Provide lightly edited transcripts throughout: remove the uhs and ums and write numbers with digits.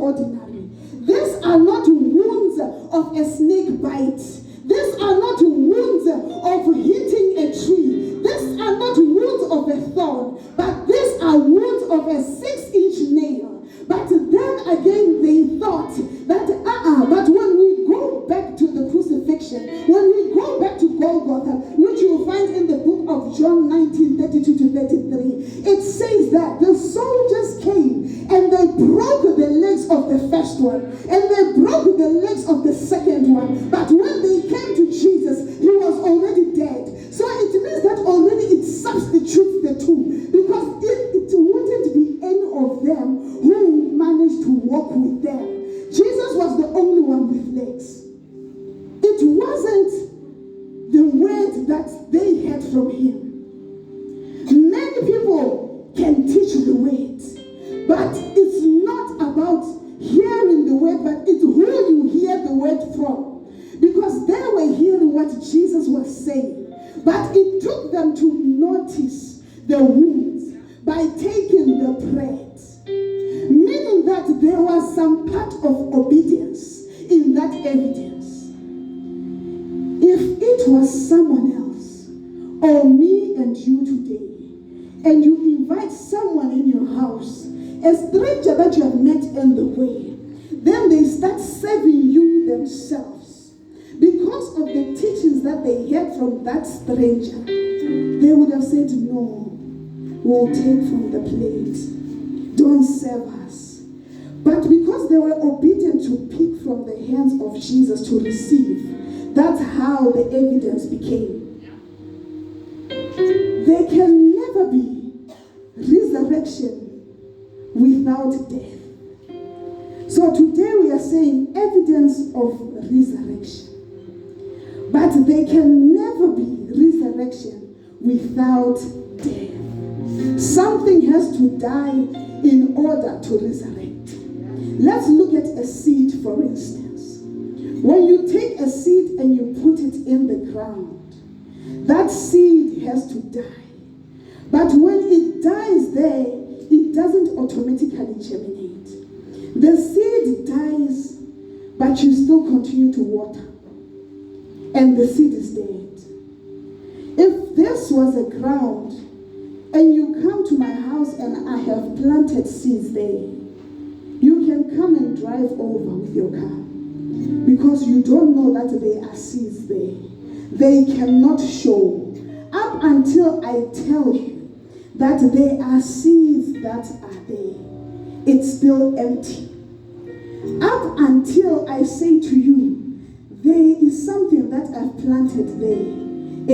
ordinary. These are not wounds of a snake bite. These are not wounds of hitting a tree. These are not wounds of a thorn, but these are wounds of a 6-inch nail. But then again they thought that, but when we go back to the crucifixion, when we go back to Golgotha, which you will find in the book of John 19:32-33, it says that the soldiers came and they broke the legs of the first one, and they broke the legs of the second one. But when they came to Jesus, he was already dead. So it means that already it substitutes the two, because it wouldn't be any of them who managed to walk with them. Jesus was the only one with legs. It wasn't the word that they heard from him. Many people can teach the word, but it's not about hearing the word, but it's who you hear the word from. Because they were hearing what Jesus was saying, but it took them to notice the wounds by taking the bread. Meaning that there was some part of obedience in that evidence. If it was someone else, or me and you today, and you invite someone in your house, a stranger that you have met in the way, then they start serving you themselves. Because of the teachings that they heard from that stranger, they would have said, no, we'll take from the plate. Don't serve us. But because they were obedient to pick from the hands of Jesus to receive, that's how the evidence became. There can never be resurrection without death. So today we are saying evidence of resurrection. But there can never be resurrection without death. Something has to die in order to resurrect. Let's look at a seed, for instance. When you take a seed and you put it in the ground, that seed has to die. But when it dies there, it doesn't automatically germinate. The seed dies, but you still continue to water, and the seed is dead. If this was a ground, and you come to my house and I have planted seeds there, you can come and drive over with your car, because you don't know that there are seeds there. They cannot show up until I tell you that there are seeds that are there. It's still empty. Up until I say to you, there is something that I've planted there,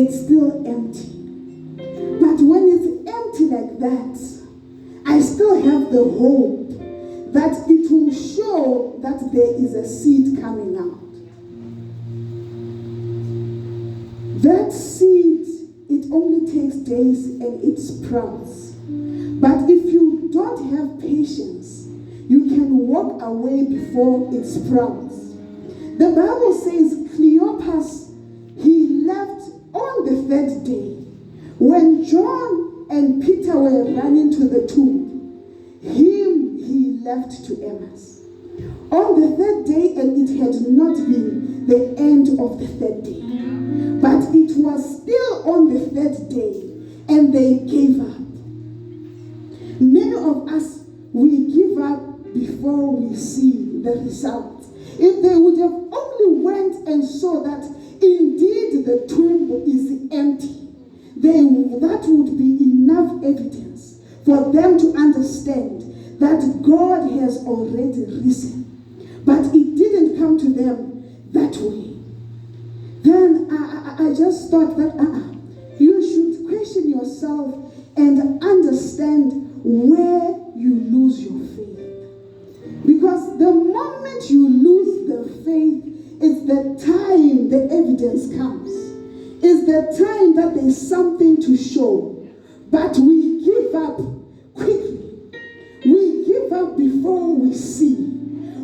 it's still empty. But when it's empty like that, I still have the hope that it will show that there is a seed coming out. That seed, it only takes days and it sprouts. But if you don't have patience, you can walk away before it sprouts. The Bible says Cleopas, he left on the 3rd day. When John and Peter were running to the tomb, he left to Emmaus. On the 3rd day, and it had not been the end of the 3rd day, but it was still on the 3rd day, and they gave up. Many of us, we give up before we see the result. If they would have only went and saw that indeed the tomb is empty, that would be enough evidence for them to understand that God has already risen. But it didn't come to them that way. Then I just thought that you should question yourself and understand where you lose your faith. Because the moment you lose the faith, it's the time the evidence comes. It's the time that there's something to show. But we give up quickly. We give up before we see.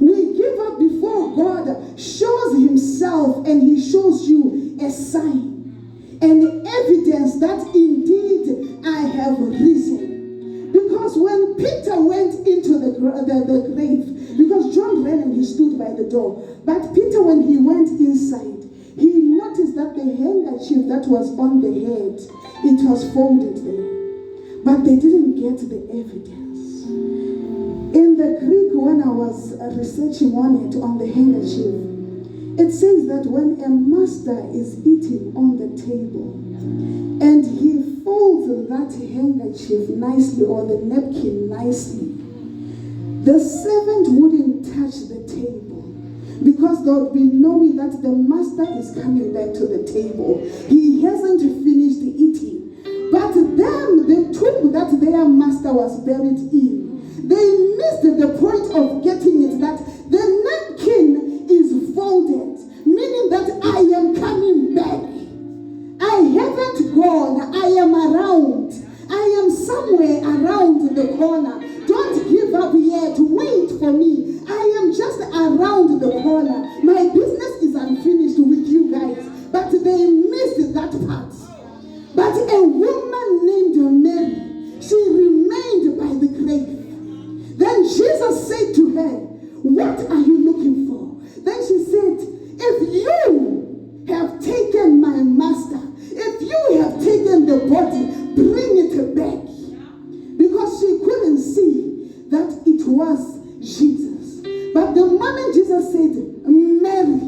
We give up before God shows himself and he shows you a sign and evidence that indeed I have risen. Because when Peter went into the grave, because John ran and he stood by the door. But Peter, when he went inside, he noticed that the handkerchief that was on the head, it was folded there. But they didn't get the evidence. In the Greek, when I was researching on it, on the handkerchief, it says that when a master is eating on the table and he folds that handkerchief nicely or the napkin nicely, the servant wouldn't touch the table because they would be knowing that the master is coming back to the table. He hasn't finished eating. But them, the tomb that their master was buried in, they missed the point of getting it, that the napkin is folded, meaning that I am coming back. I haven't gone, I am around. I am somewhere around the corner. Don't give up yet, wait for me. I am just around the corner. My business is unfinished with you guys, but they missed that part. But a woman named Mary, she remained by the grave. Then Jesus said to her, what are you looking for? Then she said, if you have taken my master, if you have taken the body, bring it back. Because she couldn't see that it was Jesus. But the moment Jesus said, Mary,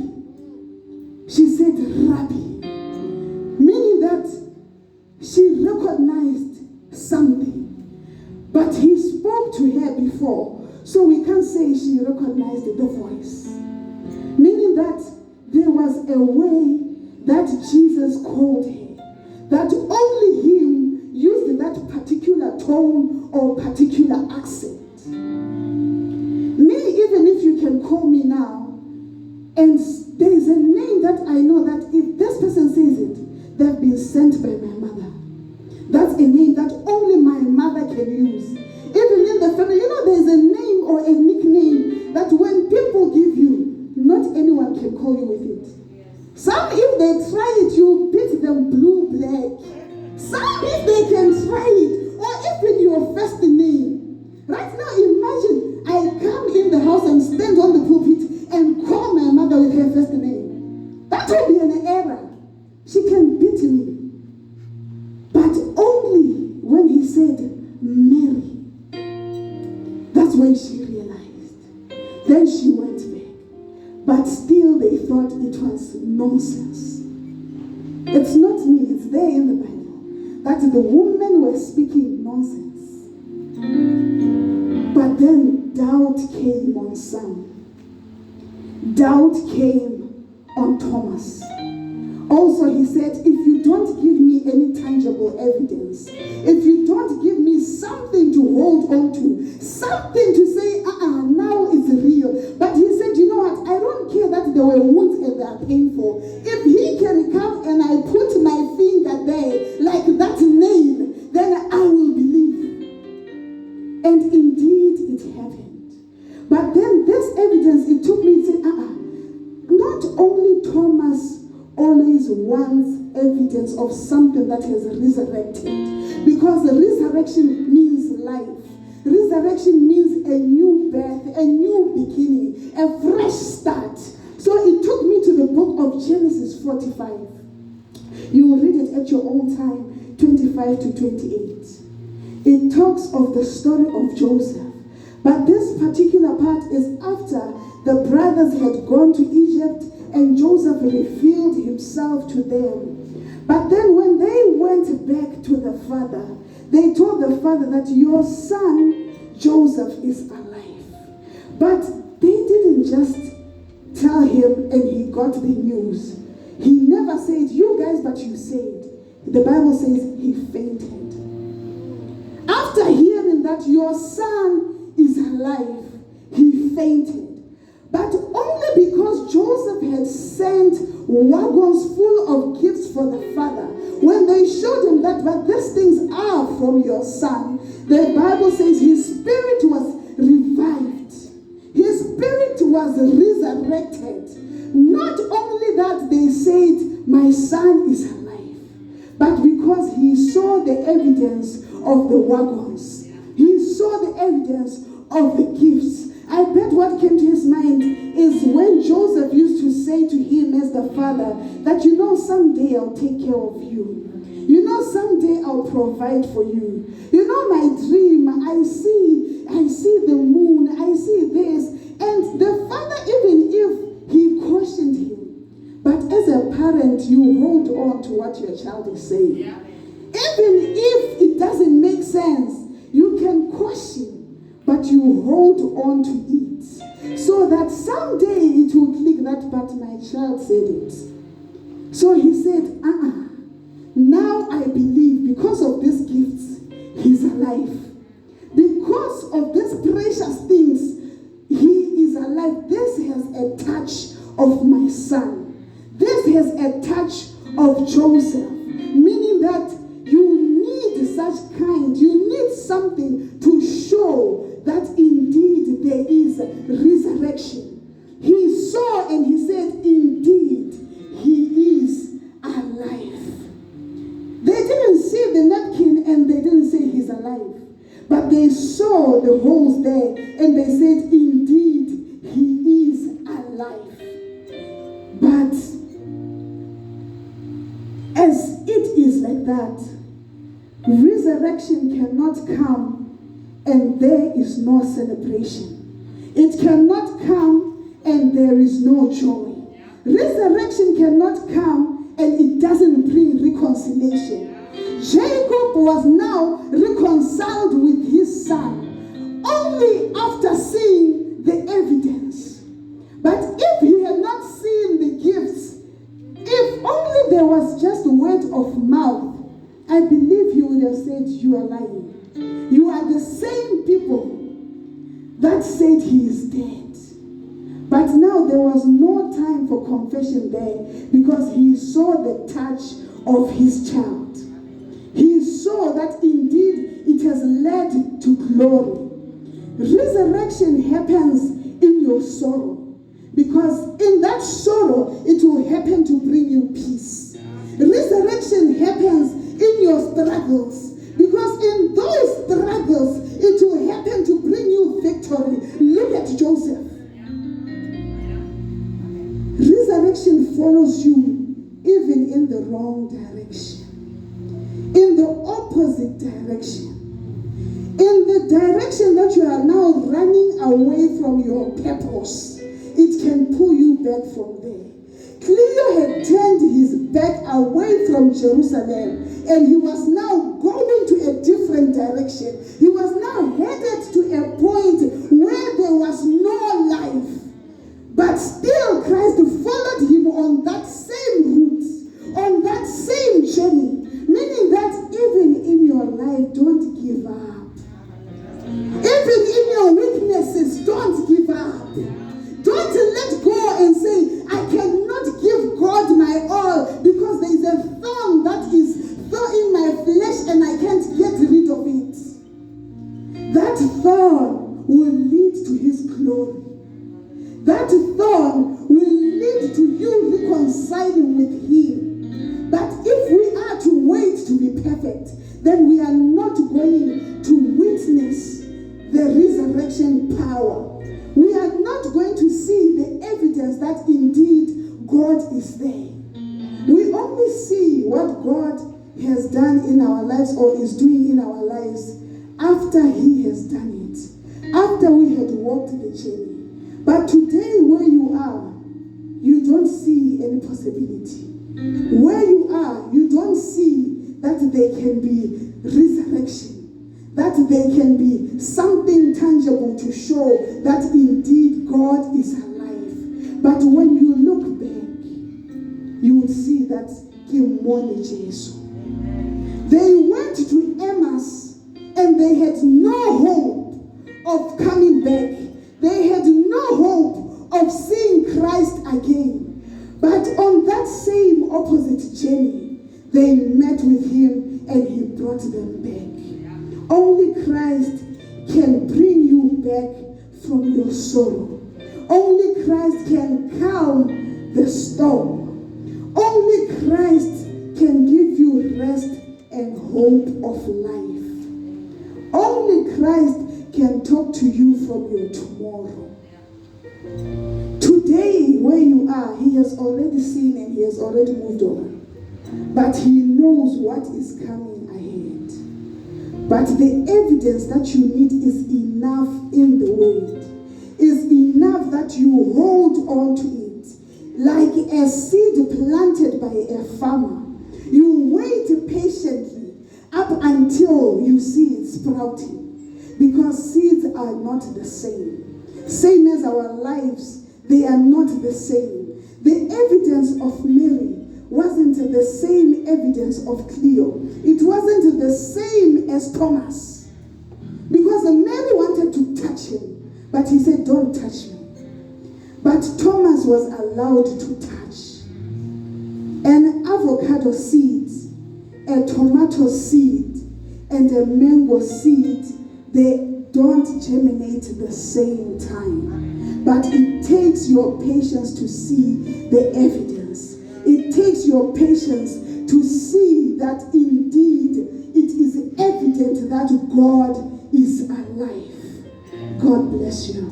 she said, Rabbi, meaning that she recognized something. But he spoke to her before, so we can't say she recognized the voice. Meaning that there was a way that Jesus called her, that only him used that particular tone or particular accent. Me, even if you can call me now, and there is a name that I know that if this person says it, they've been sent by my mother. That's a name that only my mother can use. Even in the family, there's a name or a nickname that when people give you, not anyone can call you with it. Some, if they try it, you beat them blue, black. Some, if they can try it, or even your first name. Right now, imagine I come in the house and stand on the pulpit and call my mother with her first name. That will be an error. She can beat me. But only when he said, Mary, that's when she realized. Then she went back. But still they thought it was nonsense. It's not me, it's there in the Bible, that the women were speaking nonsense. But then doubt came on some. Doubt came on Thomas. Also, he said, if you don't give me any tangible evidence, if you don't give me something to hold on to, something to say, now it's real. But he said, you know what, I don't care that there were wounds and they are painful. If he can come and I put my finger there, like that nail, then I will believe. And indeed, it happened. But then this evidence, it took me to say, not only Thomas always wants evidence of something that has resurrected, because the resurrection means life. Resurrection means a new birth, a new beginning, a fresh start. So it took me to the book of Genesis 45. You will read it at your own time, 25 to 28. It talks of the story of Joseph. But this particular part is after the brothers had gone to Egypt and Joseph revealed himself to them. But then when they went back to the father, they told the father that your son Joseph is alive. But they didn't just tell him and he got the news. He never said, you guys, but you said. The Bible says he fainted. After hearing that your son is alive, he fainted. But only because Joseph had sent wagons full of gifts for the father. When they showed him that, but these things are from your son, the Bible says his spirit was revived. His spirit was resurrected. Not only that they said, my son is alive, but because he saw the evidence of the wagons. He saw the evidence of the gifts. I bet what came to his mind is when Joseph used to say to him as the father that, someday I'll take care of you. Someday I'll provide for you. My dream, I see the moon, I see this. And the father, even if he cautioned him, but as a parent, you hold on to what your child is saying. Yeah. Even if it doesn't make sense, you can caution, but you hold on to it. So that someday it will click that, but my child said it. So he said, now I believe because of these gifts, he's alive. Because of these precious things, he is alive. This has a touch of my son. This has a touch of Joseph. Meaning that you need you need something to show that indeed there is resurrection. He saw and he said, indeed, he is alive. They didn't see the napkin and they didn't say he's alive. But they saw the holes there and they said, indeed, he is alive. But as it is like that, resurrection cannot come and there is no celebration. It cannot come and there is no joy. Resurrection cannot come and it doesn't bring reconciliation. Jacob was now reconciled with his son only after seeing the evidence. But if he had not seen the gifts, if only there was just word of mouth, I believe he would have said, you are lying. You are the same people that said he is dead. But now there was no time for confession there because he saw the touch of his child. He saw that indeed it has led to glory. Resurrection happens in your sorrow because in that sorrow it will happen to bring you peace. Resurrection happens in your struggles because in those struggles it will happen to bring you victory. Look at Joseph. Resurrection follows you even in the wrong direction, in the opposite direction, in the direction that you are now running away from your purpose. It can pull you back from there. Cleo had turned his back away from Jerusalem and he was now going to a different direction. He was now headed to a point where there was no life. But still Christ followed him on that same route, on that same journey. Meaning that even in your life, don't give up. Even in your weaknesses, don't give up. Don't let go and say, I cannot give God my all because there is a thorn that is in my flesh and I can't get rid of it. That thorn will lead to his glory. That thorn will lead to you reconciling with him. But if we are to wait to be perfect, then we are not going to witness the resurrection power. We are not going to see the evidence that indeed God is there. We only see what God has done in our lives or is doing in our lives after he has done it, after we had walked the journey. But today where you are, you don't see any possibility. Where you are, you don't see that there can be resurrection, that there can be something tangible to show that indeed God is alive. But when you look back, you will see that they went to Emmaus and they had no hope of coming back. They had no hope of seeing Christ again. But on that same opposite journey, they met with him and he brought them back. Only Christ can bring you back from your sorrow. Only Christ can calm the storm. Only Christ can give you rest and hope of life. Only Christ can talk to you from your tomorrow. Today, where you are, he has already seen and he has already moved on. But he knows what is coming ahead. But the evidence that you need is enough in the word. Is enough that you hold on to it. Like a seed planted by a farmer. You wait patiently up until you see it sprouting. Because seeds are not the same. Same as our lives, they are not the same. The evidence of Mary wasn't the same evidence of Cleo. It wasn't the same as Thomas. Because Mary wanted to touch him, but he said, don't touch me. But Thomas was allowed to touch. An avocado seed, a tomato seed, and a mango seed, they don't germinate the same time. But it takes your patience to see the evidence. It takes your patience to see that indeed it is evident that God is alive. God bless you.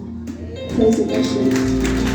Praise the Lord.